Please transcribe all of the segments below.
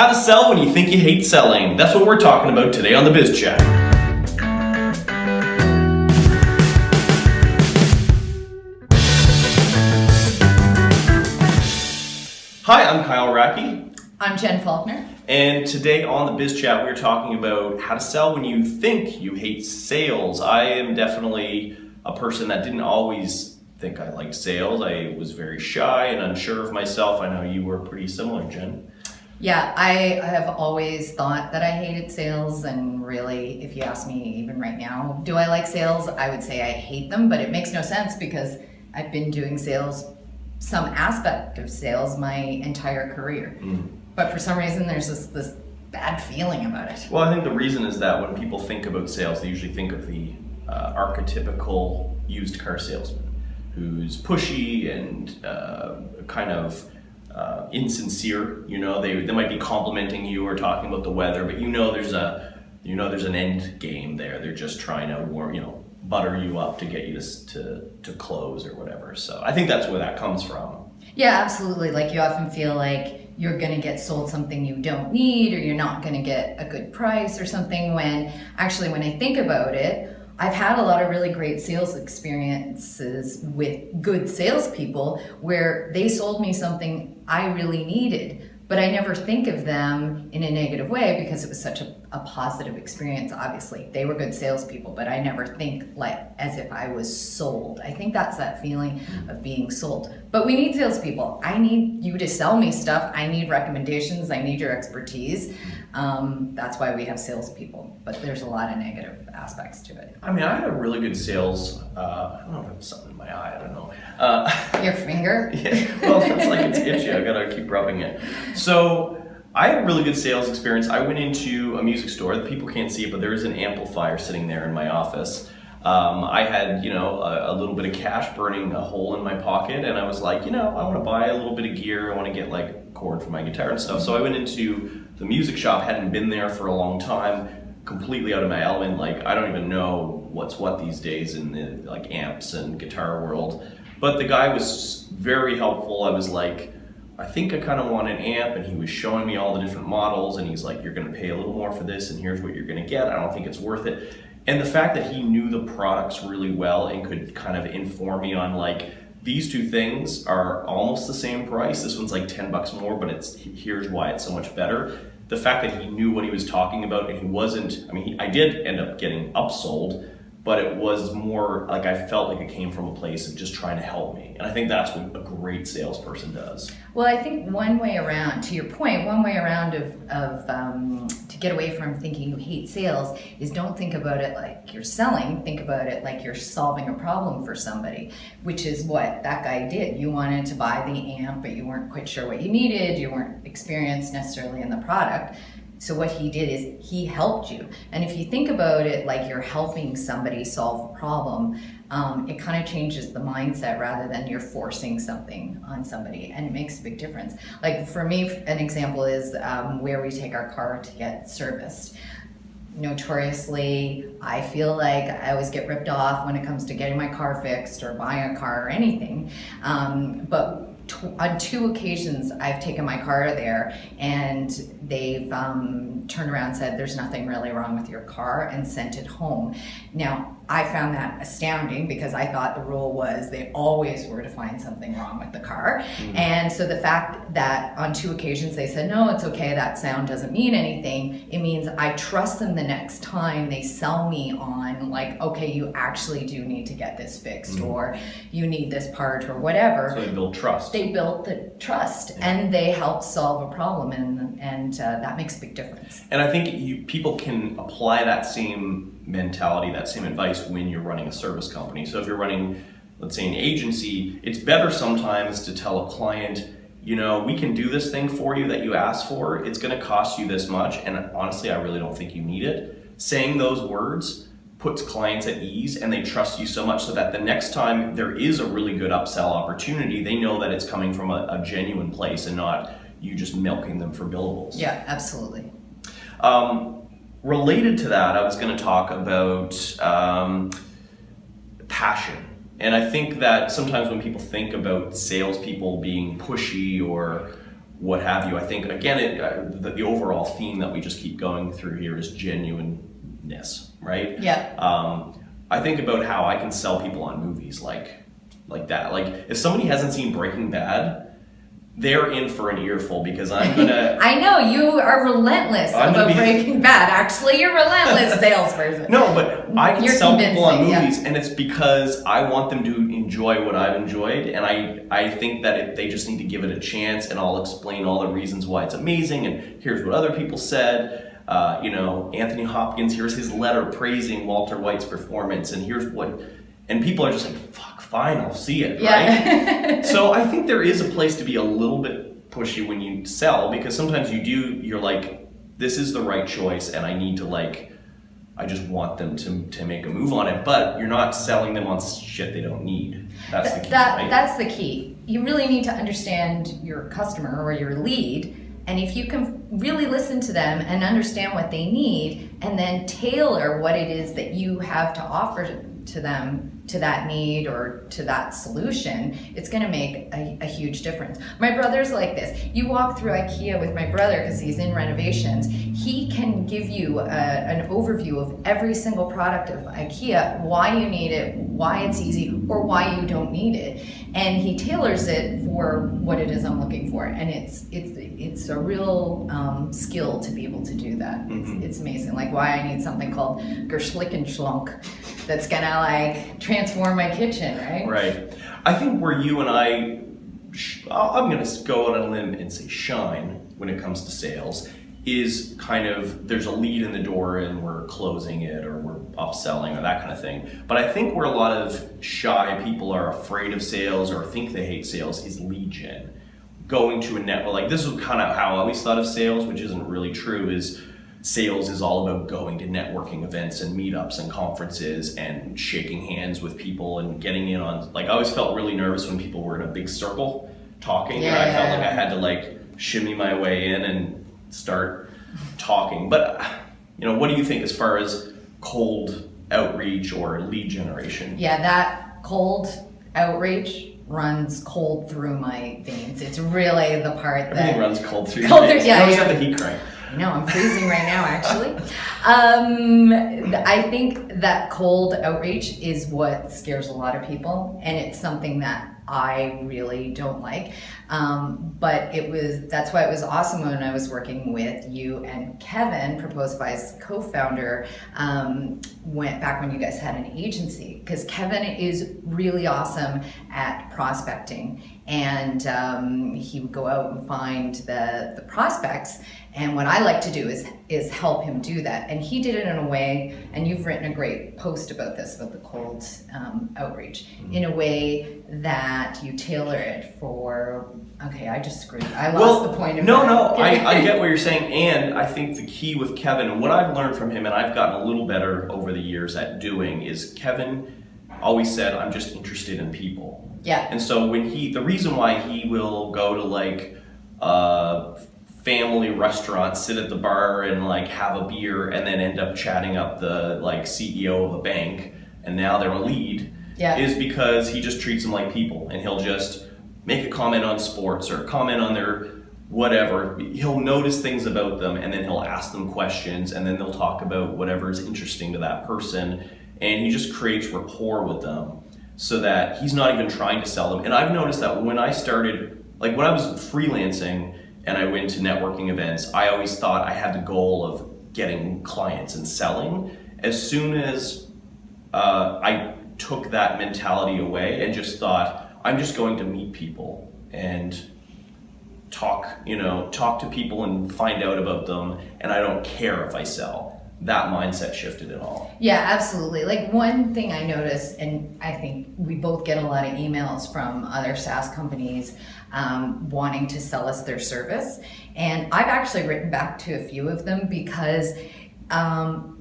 How to sell when you think you hate selling. That's what we're talking about today on the Biz Chat. Hi, I'm Kyle Racky. I'm Jen Faulkner. And today on the Biz Chat, we're talking about how to sell when you think you hate sales. I am definitely a person that didn't always think I liked sales. I was very shy and unsure of myself. I know you were pretty similar, Jen. Yeah, I have always thought that I hated sales, and really, if you ask me even right now, do I like sales? I would say I hate them, but it makes no sense because I've been doing sales, some aspect of sales, my entire career. But for some reason, there's this bad feeling about it. Well, I think the reason is that when people think about sales, they usually think of the archetypical used car salesman who's pushy and kind of insincere. You know, they might be complimenting you or talking about the weather, but there's an end game there. They're just trying to butter you up to get you to close or whatever. So I think that's where that comes from. Yeah, absolutely. Like, you often feel like you're going to get sold something you don't need, or you're not going to get a good price or something, when actually, when I think about it, I've had a lot of really great sales experiences with good salespeople where they sold me something I really needed, but I never think of them in a negative way because it was such a positive experience. Obviously, they were good salespeople, but I never think like as if I was sold. I think that's that feeling of being sold. But we need salespeople. I need you to sell me stuff. I need recommendations. I need your expertise. That's why we have salespeople. But there's a lot of negative aspects to it. I mean, I had a really good sales. I don't know if it's something in my eye. I don't know. Your finger? Yeah. Well, it's like it's itchy. I gotta keep rubbing it. So I had a really good sales experience. I went into a music store. The people can't see it, but there is an amplifier sitting there in my office. I had, a little bit of cash burning a hole in my pocket, and I was like, I want to buy a little bit of gear. I want to get like a cord for my guitar and stuff. So I went into the music shop. Hadn't been there for a long time. Completely out of my element. Like, I don't even know what's what these days in the like amps and guitar world. But the guy was very helpful. I was like, I think I kind of want an amp, and he was showing me all the different models, and he's like, you're going to pay a little more for this, and here's what you're going to get. I don't think it's worth it. And the fact that he knew the products really well and could kind of inform me on like, these two things are almost the same price. This one's like $10 more, but here's why it's so much better. The fact that he knew what he was talking about, and he wasn't, I did end up getting upsold, but it was more like I felt like it came from a place of just trying to help me. And I think that's what a great salesperson does. Well, I think one way around, to your point, one way around to get away from thinking you hate sales is don't think about it like you're selling, think about it like you're solving a problem for somebody, which is what that guy did. You wanted to buy the amp, but you weren't quite sure what you needed, you weren't experienced necessarily in the product. So what he did is he helped you. And if you think about it like you're helping somebody solve a problem, it kind of changes the mindset rather than you're forcing something on somebody, and it makes a big difference. Like for me, an example is where we take our car to get serviced. Notoriously, I feel like I always get ripped off when it comes to getting my car fixed or buying a car or anything. But on 2 occasions, I've taken my car there, and they've turned around and said, there's nothing really wrong with your car, and sent it home. Now, I found that astounding because I thought the rule was they always were to find something wrong with the car. And so the fact that on 2 occasions they said, no, it's okay, that sound doesn't mean anything, it means I trust them the next time they sell me on like, okay, you actually do need to get this fixed, or you need this part or whatever. So they build trust. They built the trust, and they helped solve a problem, and that makes a big difference. And I think people can apply that same mentality, that same advice when you're running a service company. So if you're running, let's say, an agency, it's better sometimes to tell a client, we can do this thing for you that you asked for. It's going to cost you this much, and honestly, I really don't think you need it. Saying those words puts clients at ease, and they trust you so much so that the next time there is a really good upsell opportunity, they know that it's coming from a genuine place and not you just milking them for billables. Yeah, absolutely. Related to that, I was going to talk about passion. And I think that sometimes when people think about salespeople being pushy or what have you. I think, again, the overall theme that we just keep going through here is genuineness, right? Yeah. I think about how I can sell people on movies like that. Like, if somebody hasn't seen Breaking Bad, they're in for an earful, because I'm gonna. I know you are relentless about Breaking Bad. Actually, you're a relentless salesperson. No, but I can sell people on movies, yeah. and it's because I want them to enjoy what I've enjoyed, and I think that they just need to give it a chance, and I'll explain all the reasons why it's amazing, and here's what other people said. Anthony Hopkins, here's his letter praising Walter White's performance, and here's what, and people are just like, fuck, fine, I'll see it, yeah. right? So I think there is a place to be a little bit pushy when you sell, because sometimes you're like, this is the right choice, and I need to I just want them to make a move on it, but you're not selling them on shit they don't need. That's the key, right? That's the key. You really need to understand your customer or your lead, and if you can really listen to them and understand what they need, and then tailor what it is that you have to offer to them, to that need or to that solution, it's going to make a huge difference. My brother's like this. You walk through IKEA with my brother, because he's in renovations. He can give you an overview of every single product of IKEA, why you need it, why it's easy, or why you don't need it, and he tailors it for what it is I'm looking for. And it's a real skill to be able to do that. Mm-hmm. It's amazing. Like why I need something called Geschlickenschlunk that's gonna transform my kitchen, right? Right. I think where you and I'm gonna go on a limb and say shine when it comes to sales is kind of, there's a lead in the door and we're closing it, or we're upselling, or that kind of thing. But I think where a lot of shy people are afraid of sales or think they hate sales is lead gen. Going to a network, like this is kind of how I always thought of sales, which isn't really true, is sales is all about going to networking events and meetups and conferences and shaking hands with people and getting in on, I always felt really nervous when people were in a big circle talking, and I felt like I had to shimmy my way in and start talking. But what do you think as far as cold outreach or lead generation? Yeah, that cold outreach runs cold through my veins. It's really the part Everything that runs cold through your veins. Yeah, I always have the heat crank. I know, I'm freezing right now, actually. I think that cold outreach is what scares a lot of people, and it's something that I really don't like. But that's why it was awesome when I was working with you and Kevin, Proposify's co-founder, went back when you guys had an agency, because Kevin is really awesome at prospecting, and he would go out and find the prospects. And what I like to do is help him do that. And he did it in a way, and you've written a great post about this, about the cold outreach, in a way that you tailor it for, okay, I just screwed. I lost the point of that. No, I get what you're saying. And I think the key with Kevin, and what I've learned from him, and I've gotten a little better over the years at doing, is Kevin always said, I'm just interested in people. Yeah. And so the reason why he will go to family restaurant, sit at the bar and have a beer, and then end up chatting up the CEO of a bank, and now they're a lead, is because he just treats them like people, and he'll just make a comment on sports or comment on their whatever. He'll notice things about them, and then he'll ask them questions, and then they'll talk about whatever is interesting to that person, and he just creates rapport with them so that he's not even trying to sell them. And I've noticed that when I started, when I was freelancing and I went to networking events, I always thought I had the goal of getting clients and selling. As soon as I took that mentality away and just thought, I'm just going to meet people and talk to people and find out about them, and I don't care if I sell. That mindset shifted it all. Yeah, absolutely. One thing I noticed, and I think we both get a lot of emails from other SaaS companies wanting to sell us their service. And I've actually written back to a few of them because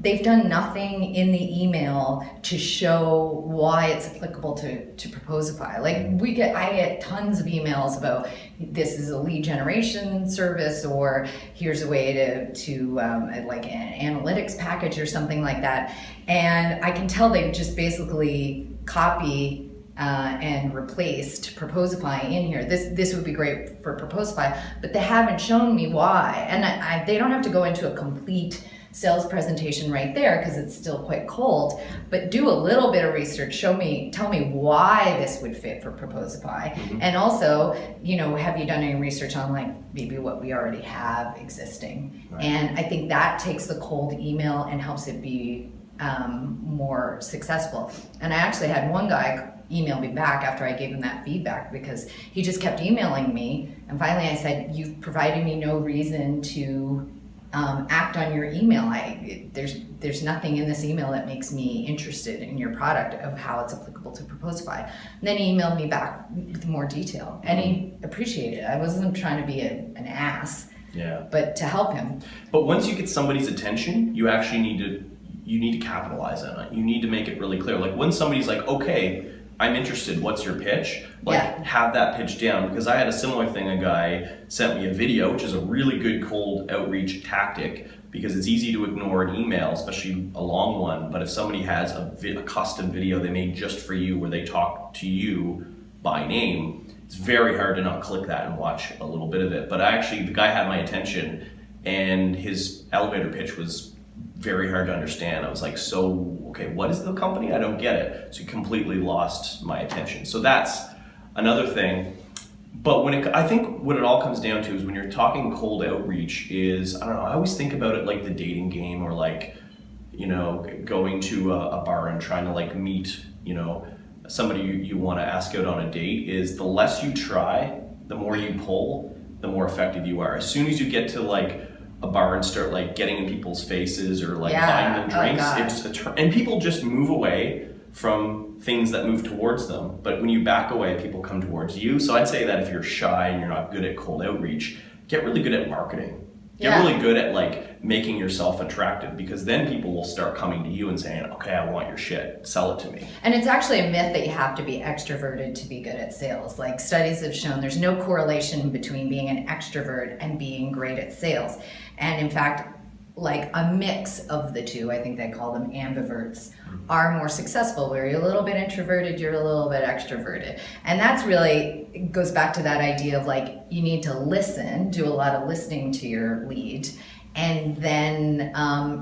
they've done nothing in the email to show why it's applicable to Proposify. I get tons of emails about this is a lead generation service, or here's a way to an analytics package or something like that. And I can tell they just basically copy and replaced Proposify in here. This would be great for Proposify, but they haven't shown me why. And they don't have to go into a complete sales presentation right there because it's still quite cold, but do a little bit of research, tell me why this would fit for Proposify. And also, have you done any research on like maybe what we already have existing? Right. And I think that takes the cold email and helps it be more successful. And I actually had one guy email me back after I gave him that feedback because he just kept emailing me, and finally I said, you've provided me no reason to act on your email. There's nothing in this email that makes me interested in your product of how it's applicable to Proposify. And then he emailed me back with more detail, and he appreciated it. I wasn't trying to be an ass, but to help him. But once you get somebody's attention, you actually need to capitalize on it. You need to make it really clear. Like when somebody's like, okay, I'm interested, what's your pitch? Have that pitch down, because I had a similar thing. A guy sent me a video, which is a really good cold outreach tactic, because it's easy to ignore an email, especially a long one. But if somebody has a custom video they made just for you where they talk to you by name, it's very hard to not click that and watch a little bit of it. But the guy had my attention, and his elevator pitch was very hard to understand. I was like, so, okay, what is the company? I don't get it. So he completely lost my attention. So that's another thing. But I think what it all comes down to is when you're talking cold outreach is, I don't know, I always think about it like the dating game, or like, going to a bar and trying to like meet, somebody you want to ask out on a date. Is the less you try, the more you pull, the more effective you are. As soon as you get to like a bar and start like getting in people's faces or like buying them drinks, and people just move away from things that move towards them. But when you back away, people come towards you. So I'd say that if you're shy and you're not good at cold outreach, get really good at marketing. Get really good at like making yourself attractive, because then people will start coming to you and saying, okay, I want your shit, sell it to me. And it's actually a myth that you have to be extroverted to be good at sales. Like studies have shown there's no correlation between being an extrovert and being great at sales. And in fact, like a mix of the two, I think they call them ambiverts, are more successful, where you're a little bit introverted, you're a little bit extroverted. And that's really, it goes back to that idea of like, you need to listen, do a lot of listening to your lead, and then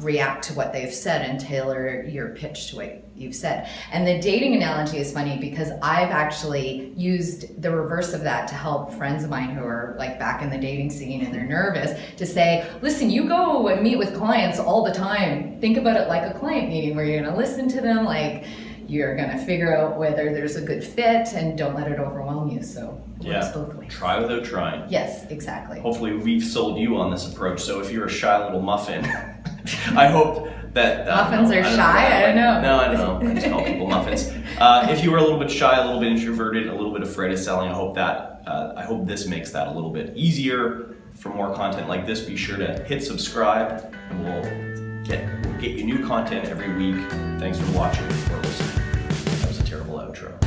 react to what they've said and tailor your pitch to what you've said. And the dating analogy is funny because I've actually used the reverse of that to help friends of mine who are like back in the dating scene and they're nervous, to say, listen, you go and meet with clients all the time. Think about it like a client meeting where you're gonna listen to them, like you're gonna figure out whether there's a good fit, and don't let it overwhelm you. So it works both ways. Try without trying. Yes, exactly. Hopefully we've sold you on this approach. So if you're a shy little muffin, I hope that muffins are shy. I don't know. No, I don't know. I just call people muffins. If you were a little bit shy, a little bit introverted, a little bit afraid of selling, I hope this makes that a little bit easier. For more content like this, be sure to hit subscribe, and we'll get you new content every week. Thanks for watching or listening. That was a terrible outro.